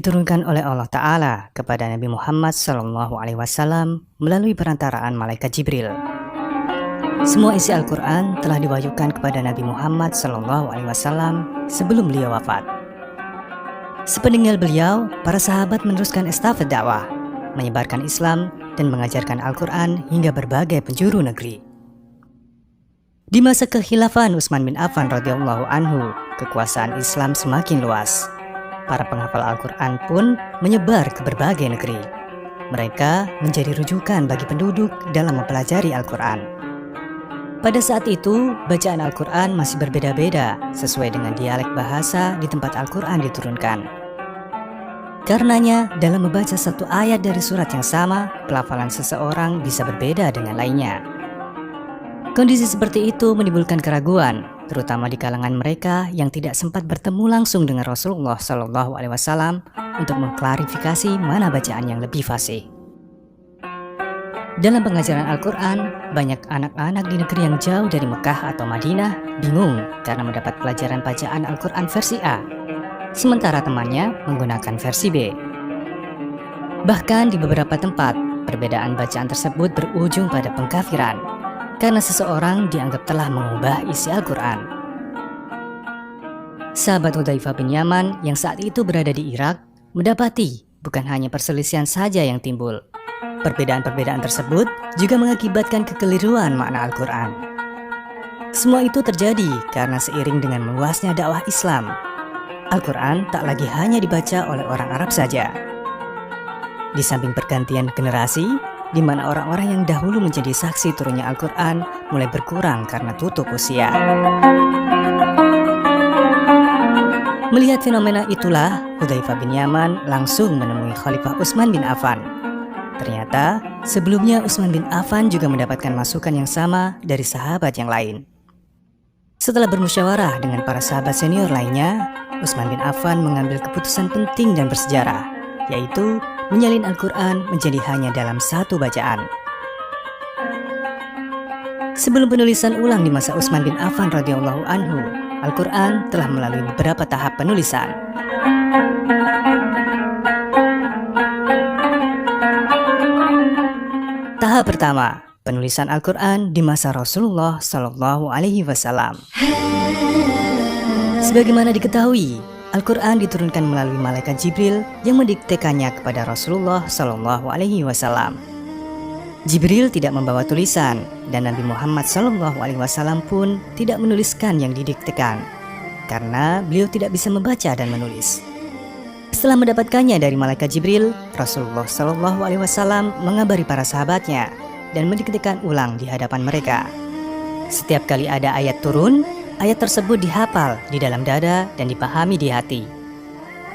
diturunkan oleh Allah Ta'ala kepada Nabi Muhammad SAW melalui perantaraan malaikat Jibril. Semua isi Al-Quran telah diwahyukan kepada Nabi Muhammad SAW sebelum beliau wafat. Sepeninggal beliau, para sahabat meneruskan estafet dakwah, menyebarkan Islam dan mengajarkan Al-Quran hingga berbagai penjuru negeri. Di masa kekhilafahan Utsman bin Affan radhiyallahu anhu, kekuasaan Islam semakin luas. Para penghafal Al-Quran pun menyebar ke berbagai negeri. Mereka menjadi rujukan bagi penduduk dalam mempelajari Al-Quran. Pada saat itu, bacaan Al-Quran masih berbeda-beda sesuai dengan dialek bahasa di tempat Al-Quran diturunkan. Karenanya, dalam membaca satu ayat dari surat yang sama, pelafalan seseorang bisa berbeda dengan lainnya. Kondisi seperti itu menimbulkan keraguan, terutama di kalangan mereka yang tidak sempat bertemu langsung dengan Rasulullah SAW untuk mengklarifikasi mana bacaan yang lebih fasih. Dalam pengajaran Al-Quran, banyak anak-anak di negeri yang jauh dari Mekah atau Madinah bingung karena mendapat pelajaran bacaan Al-Quran versi A, sementara temannya menggunakan versi B. Bahkan di beberapa tempat, perbedaan bacaan tersebut berujung pada pengkafiran, karena seseorang dianggap telah mengubah isi Al-Quran. Sahabat Hudzaifah bin Yaman yang saat itu berada di Irak mendapati bukan hanya perselisihan saja yang timbul. Perbedaan-perbedaan tersebut juga mengakibatkan kekeliruan makna Al-Quran. Semua itu terjadi karena seiring dengan meluasnya dakwah Islam, Al-Quran tak lagi hanya dibaca oleh orang Arab saja. Di samping pergantian generasi, di mana orang-orang yang dahulu menjadi saksi turunnya Al-Quran mulai berkurang karena tutup usia. Melihat fenomena itulah, Hudzaifah bin Yaman langsung menemui Khalifah Utsman bin Affan. Ternyata, sebelumnya Utsman bin Affan juga mendapatkan masukan yang sama dari sahabat yang lain. Setelah bermusyawarah dengan para sahabat senior lainnya, Utsman bin Affan mengambil keputusan penting dan bersejarah, yaitu menyalin Al-Quran menjadi hanya dalam satu bacaan. Sebelum penulisan ulang di masa Utsman bin Affan radhiyallahu anhu, Al-Quran telah melalui beberapa tahap penulisan. Tahap pertama, penulisan Al-Quran di masa Rasulullah SAW. Sebagaimana diketahui, Al-Quran diturunkan melalui malaikat Jibril yang mendiktekannya kepada Rasulullah SAW. Jibril tidak membawa tulisan, dan Nabi Muhammad SAW pun tidak menuliskan yang didiktekan, karena beliau tidak bisa membaca dan menulis. Setelah mendapatkannya dari malaikat Jibril, Rasulullah SAW mengabari para sahabatnya dan mendiktekan ulang di hadapan mereka. Setiap kali ada ayat turun, ayat tersebut dihafal di dalam dada dan dipahami di hati.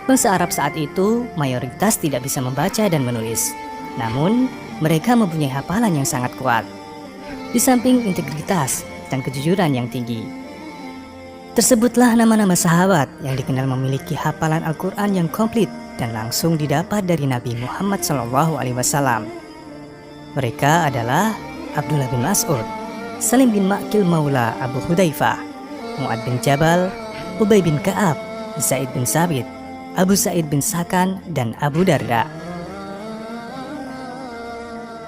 Bangsa Arab saat itu mayoritas tidak bisa membaca dan menulis, namun mereka mempunyai hafalan yang sangat kuat, di samping integritas dan kejujuran yang tinggi. Tersebutlah nama-nama sahabat yang dikenal memiliki hafalan Al-Quran yang komplit dan langsung didapat dari Nabi Muhammad SAW. Mereka adalah Abdullah bin Mas'ud, Salim bin Ma'qil Maula Abu Hudzaifah, Mu'ad bin Jabal, Ubay bin Ka'ab, Zaid bin Sabit, Abu Sa'id bin Sakan, dan Abu Darda.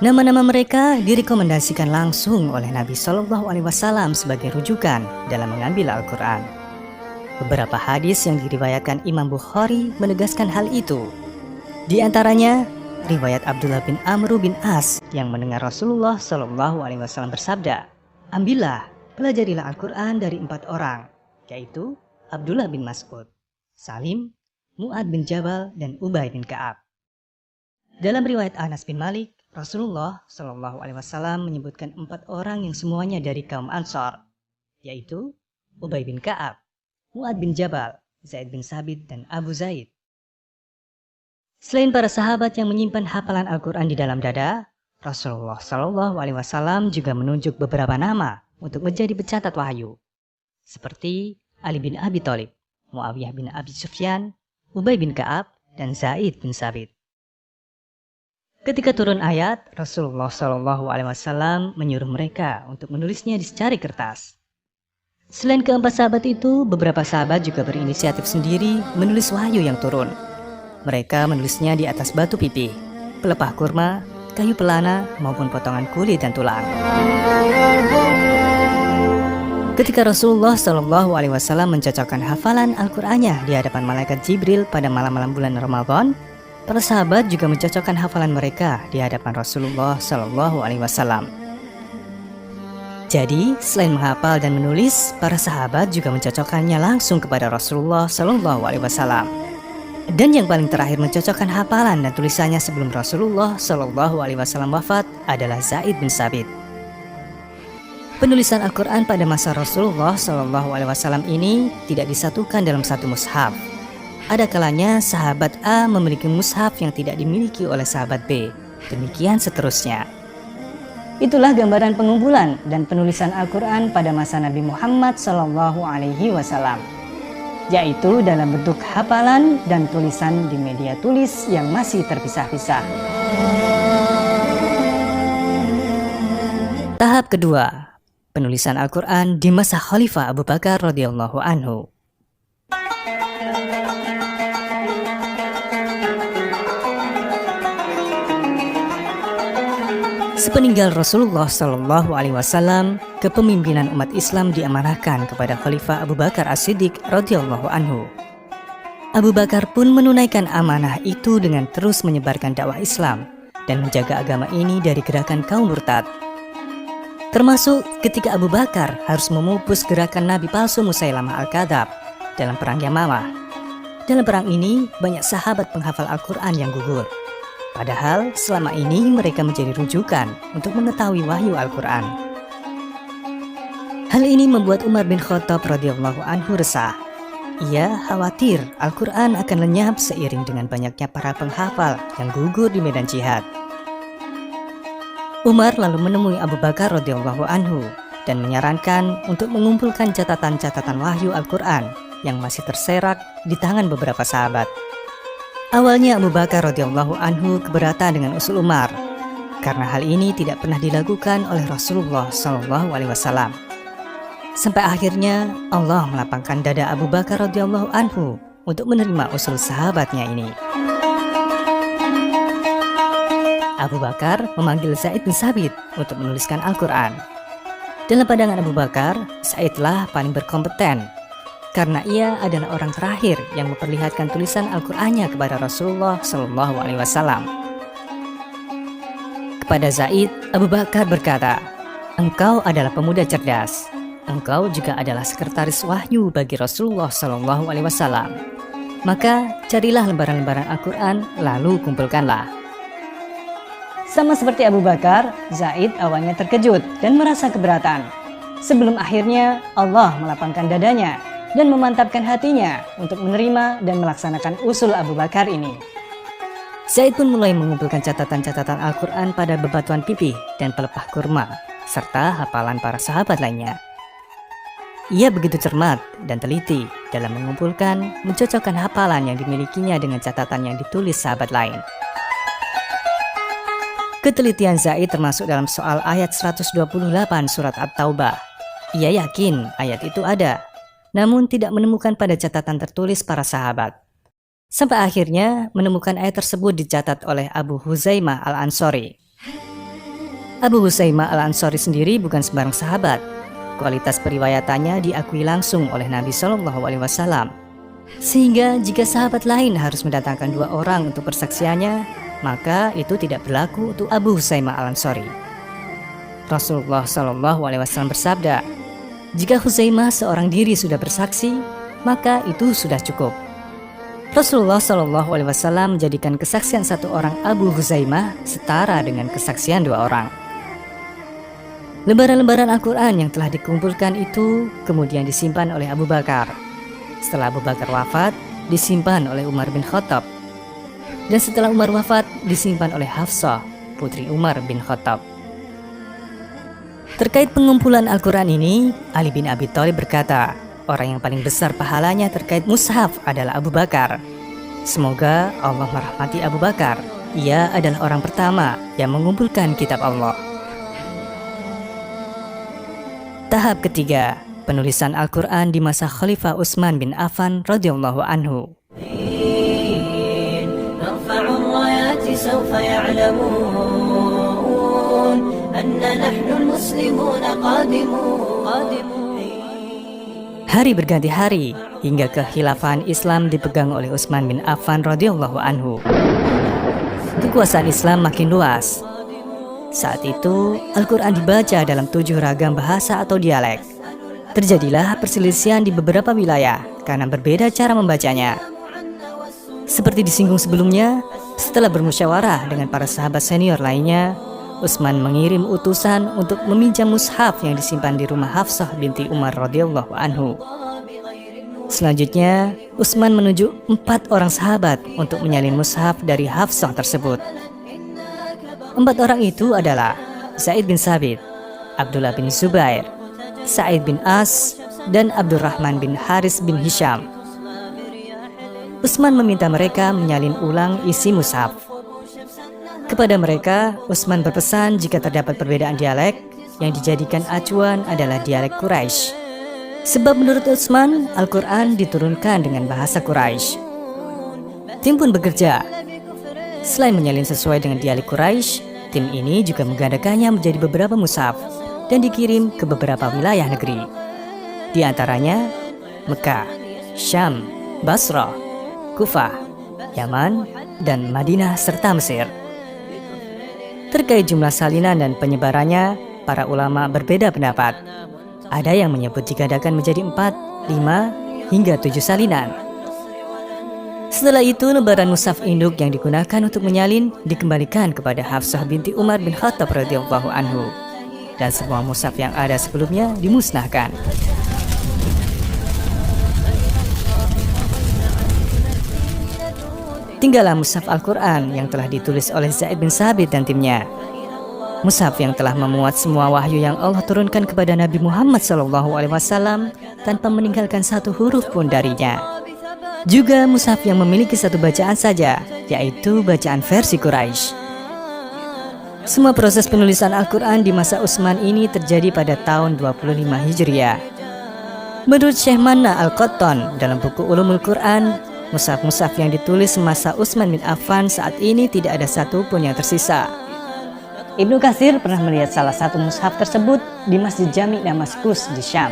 Nama-nama mereka direkomendasikan langsung oleh Nabi SAW sebagai rujukan dalam mengambil Al-Quran. Beberapa hadis yang diriwayatkan Imam Bukhari menegaskan hal itu. Di antaranya, riwayat Abdullah bin Amr bin As yang mendengar Rasulullah SAW bersabda, "Ambillah, pelajarilah Al-Quran dari 4 orang, yaitu Abdullah bin Mas'ud, Salim, Mu'ad bin Jabal, dan Ubay bin Ka'ab." Dalam riwayat Anas bin Malik, Rasulullah SAW menyebutkan 4 orang yang semuanya dari kaum Ansar, yaitu Ubay bin Ka'ab, Mu'ad bin Jabal, Zaid bin Sabit, dan Abu Zaid. Selain para sahabat yang menyimpan hafalan Al-Quran di dalam dada, Rasulullah SAW juga menunjuk beberapa nama untuk menjadi pencatat wahyu, seperti Ali bin Abi Thalib, Muawiyah bin Abi Sufyan, Ubay bin Ka'ab, dan Zaid bin Sabit. Ketika turun ayat, Rasulullah SAW menyuruh mereka untuk menulisnya di secari kertas. Selain keempat sahabat itu, beberapa sahabat juga berinisiatif sendiri menulis wahyu yang turun. Mereka menulisnya di atas batu pipih, pelepah kurma, kayu pelana, maupun potongan kulit dan tulang. Ketika Rasulullah Shallallahu Alaihi Wasallam mencocokkan hafalan Al-Qur'annya di hadapan malaikat Jibril pada malam-malam bulan Ramadan, para sahabat juga mencocokkan hafalan mereka di hadapan Rasulullah Shallallahu Alaihi Wasallam. Jadi, selain menghafal dan menulis, para sahabat juga mencocokkannya langsung kepada Rasulullah Shallallahu Alaihi Wasallam. Dan yang paling terakhir mencocokkan hafalan dan tulisannya sebelum Rasulullah Shallallahu Alaihi Wasallam wafat adalah Zaid bin Sabit. Penulisan Al-Quran pada masa Rasulullah Shallallahu Alaihi Wasallam ini tidak disatukan dalam satu mushaf. Ada kalanya sahabat A memiliki mushaf yang tidak dimiliki oleh sahabat B. Demikian seterusnya. Itulah gambaran pengumpulan dan penulisan Al-Quran pada masa Nabi Muhammad Shallallahu Alaihi Wasallam, yaitu dalam bentuk hafalan dan tulisan di media tulis yang masih terpisah-pisah. Tahap kedua, penulisan Al-Quran di masa Khalifah Abu Bakar radhiyallahu anhu. Sepeninggal Rasulullah Shallallahu Alaihi Wasallam, kepemimpinan umat Islam diamanahkan kepada Khalifah Abu Bakar As-Siddiq radhiyallahu anhu. Abu Bakar pun menunaikan amanah itu dengan terus menyebarkan dakwah Islam dan menjaga agama ini dari gerakan kaum murtad. Termasuk ketika Abu Bakar harus memupus gerakan Nabi palsu Musailamah Al-Kadzab dalam perang Yamamah. Dalam perang ini banyak sahabat penghafal Al-Quran yang gugur. Padahal selama ini mereka menjadi rujukan untuk mengetahui wahyu Al-Quran. Hal ini membuat Umar bin Khattab radhiyallahu anhu resah. Ia khawatir Al-Quran akan lenyap seiring dengan banyaknya para penghafal yang gugur di medan jihad. Umar lalu menemui Abu Bakar radhiyallahu anhu dan menyarankan untuk mengumpulkan catatan-catatan wahyu Al-Quran yang masih terserak di tangan beberapa sahabat. Awalnya Abu Bakar radhiyallahu anhu keberatan dengan usul Umar karena hal ini tidak pernah dilakukan oleh Rasulullah Shallallahu Alaihi Wasallam. Sampai akhirnya Allah melapangkan dada Abu Bakar radhiyallahu anhu untuk menerima usul sahabatnya ini. Abu Bakar memanggil Zaid bin Sabit untuk menuliskan Al-Quran. Dalam pandangan Abu Bakar, Zaidlah paling berkompeten karena ia adalah orang terakhir yang memperlihatkan tulisan Al-Qur'annya kepada Rasulullah Shallallahu Alaihi Wasallam. Kepada Zaid, Abu Bakar berkata, "Engkau adalah pemuda cerdas. Engkau juga adalah sekretaris wahyu bagi Rasulullah Shallallahu Alaihi Wasallam. Maka carilah lembaran-lembaran Al-Quran lalu kumpulkanlah." Sama seperti Abu Bakar, Zaid awalnya terkejut dan merasa keberatan. Sebelum akhirnya Allah melapangkan dadanya dan memantapkan hatinya untuk menerima dan melaksanakan usul Abu Bakar ini. Zaid pun mulai mengumpulkan catatan-catatan Al-Quran pada bebatuan pipih dan pelepah kurma, serta hafalan para sahabat lainnya. Ia begitu cermat dan teliti dalam mengumpulkan, mencocokkan hafalan yang dimilikinya dengan catatan yang ditulis sahabat lain. Ketelitian Zaid termasuk dalam soal ayat 128 surat At-Taubah. Ia yakin ayat itu ada, namun tidak menemukan pada catatan tertulis para sahabat. Sampai akhirnya menemukan ayat tersebut dicatat oleh Abu Huzaimah Al-Ansori. Abu Huzaimah Al-Ansori sendiri bukan sembarang sahabat. Kualitas periwayatannya diakui langsung oleh Nabi Shallallahu Alaihi Wasallam. Sehingga jika sahabat lain harus mendatangkan 2 orang untuk persaksiannya, maka itu tidak berlaku untuk Abu Huzaimah Al-Ansori. Rasulullah Shallallahu Alaihi Wasallam bersabda, "Jika Huzaimah seorang diri sudah bersaksi, maka itu sudah cukup." Rasulullah Shallallahu Alaihi Wasallam menjadikan kesaksian 1 orang Abu Huzaimah setara dengan kesaksian 2 orang. Lembaran-lembaran Al-Quran yang telah dikumpulkan itu kemudian disimpan oleh Abu Bakar. Setelah Abu Bakar wafat, disimpan oleh Umar bin Khattab. Dan setelah Umar wafat, disimpan oleh Hafsah, putri Umar bin Khattab. Terkait pengumpulan Al-Quran ini, Ali bin Abi Thalib berkata, orang yang paling besar pahalanya terkait mushaf adalah Abu Bakar. Semoga Allah merahmati Abu Bakar. Ia adalah orang pertama yang mengumpulkan kitab Allah. Tahap ketiga, penulisan Al-Quran di masa Khalifah Utsman bin Affan radhiyallahu anhu. سوف يعلمون أن نحن المسلمون قادمون. Hari berganti hari hingga kekhilafan Islam dipegang oleh Utsman bin Affan radhiyallahu anhu. Kekuasaan Islam makin luas. Saat itu, Al-Quran dibaca dalam 7 ragam bahasa atau dialek. Terjadilah perselisihan di beberapa wilayah karena berbeda cara membacanya. Seperti disinggung sebelumnya, setelah bermusyawarah dengan para sahabat senior lainnya, Utsman mengirim utusan untuk meminjam mushaf yang disimpan di rumah Hafsah binti Umar radhiyallahu anhu. Selanjutnya, Utsman menunjuk 4 orang sahabat untuk menyalin mushaf dari Hafsah tersebut. 4 orang itu adalah Zaid bin Sabit, Abdullah bin Zubair, Sa'id bin As, dan Abdurrahman bin Haris bin Hisham. Utsman meminta mereka menyalin ulang isi mushaf. Kepada mereka, Utsman berpesan jika terdapat perbedaan dialek, yang dijadikan acuan adalah dialek Quraisy. Sebab menurut Utsman, Al-Quran diturunkan dengan bahasa Quraisy. Tim pun bekerja. Selain menyalin sesuai dengan dialek Quraisy, tim ini juga menggandakannya menjadi beberapa mushaf dan dikirim ke beberapa wilayah negeri. Di antaranya Mekah, Syam, Basrah, Kufah, Yaman, dan Madinah serta Mesir. Terkait jumlah salinan dan penyebarannya, para ulama berbeda pendapat. Ada yang menyebut digandakan menjadi 4, 5, hingga 7 salinan. Setelah itu, lembaran mushaf induk yang digunakan untuk menyalin dikembalikan kepada Hafsah binti Umar bin Khattab radhiyallahu anhu, dan semua mushaf yang ada sebelumnya dimusnahkan. Tinggallah mushaf Al-Quran yang telah ditulis oleh Zaid bin Sabit dan timnya. Mushaf yang telah memuat semua wahyu yang Allah turunkan kepada Nabi Muhammad SAW tanpa meninggalkan satu huruf pun darinya. Juga mushaf yang memiliki satu bacaan saja, yaitu bacaan versi Quraisy. Semua proses penulisan Al-Quran di masa Utsman ini terjadi pada tahun 25 Hijriah. Menurut Syekh Manna Al-Qattan dalam buku Ulumul Quran, mushaf-mushaf yang ditulis semasa Utsman bin Affan saat ini tidak ada satu pun yang tersisa. Ibnu Katsir pernah melihat salah satu mushaf tersebut di Masjid Jami' Damaskus di Syam.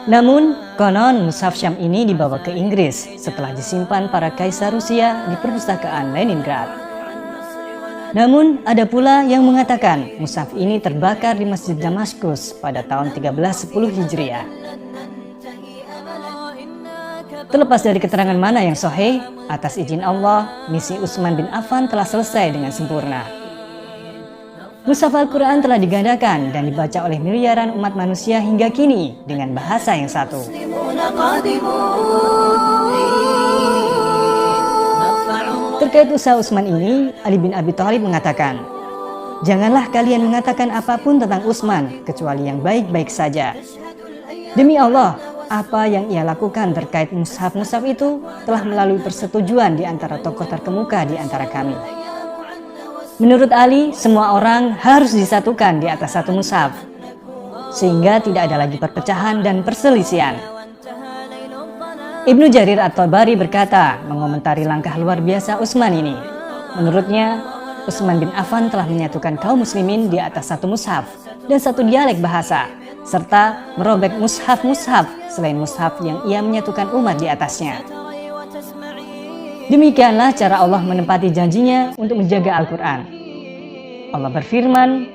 Namun, konon mushaf Syam ini dibawa ke Inggris setelah disimpan para kaisar Rusia di perpustakaan Leningrad. Namun, ada pula yang mengatakan mushaf ini terbakar di Masjid Damaskus pada tahun 1310 Hijriah. Terlepas dari keterangan mana yang sahih, atas izin Allah, misi Utsman bin Affan telah selesai dengan sempurna. Mushaf Al-Quran telah digandakan dan dibaca oleh miliaran umat manusia hingga kini dengan bahasa yang satu. Terkait usaha Utsman ini, Ali bin Abi Thalib mengatakan, "Janganlah kalian mengatakan apapun tentang Utsman kecuali yang baik-baik saja. Demi Allah, apa yang ia lakukan terkait mushaf-mushaf itu telah melalui persetujuan di antara tokoh terkemuka di antara kami." Menurut Ali, semua orang harus disatukan di atas satu mushaf, sehingga tidak ada lagi perpecahan dan perselisihan. Ibnu Jarir At-Tabari berkata mengomentari langkah luar biasa Utsman ini. Menurutnya, Utsman bin Affan telah menyatukan kaum muslimin di atas satu mushaf dan satu dialek bahasa, serta merobek mushaf-mushaf selain mushaf yang ia menyatukan umat di atasnya. Demikianlah cara Allah menepati janjinya untuk menjaga Al-Quran. Allah berfirman,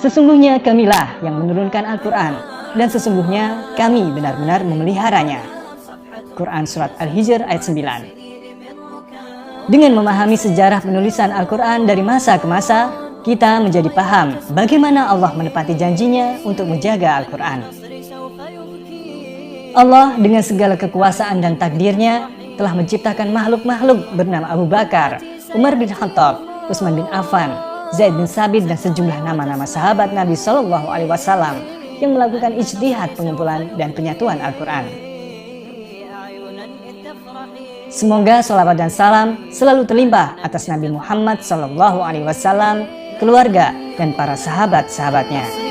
"Sesungguhnya kamilah yang menurunkan Al-Quran, dan sesungguhnya kami benar-benar memeliharanya." Quran Surat Al-Hijr ayat 9. Dengan memahami sejarah penulisan Al-Quran dari masa ke masa, kita menjadi paham bagaimana Allah menepati janjinya untuk menjaga Al-Quran. Allah dengan segala kekuasaan dan takdirnya telah menciptakan makhluk-makhluk bernama Abu Bakar, Umar bin Khattab, Utsman bin Affan, Zaid bin Sabit, dan sejumlah nama-nama sahabat Nabi SAW yang melakukan ijtihad pengumpulan dan penyatuan Al-Quran. Semoga salawat dan salam selalu terlimpah atas Nabi Muhammad SAW, keluarga, dan para sahabat-sahabatnya.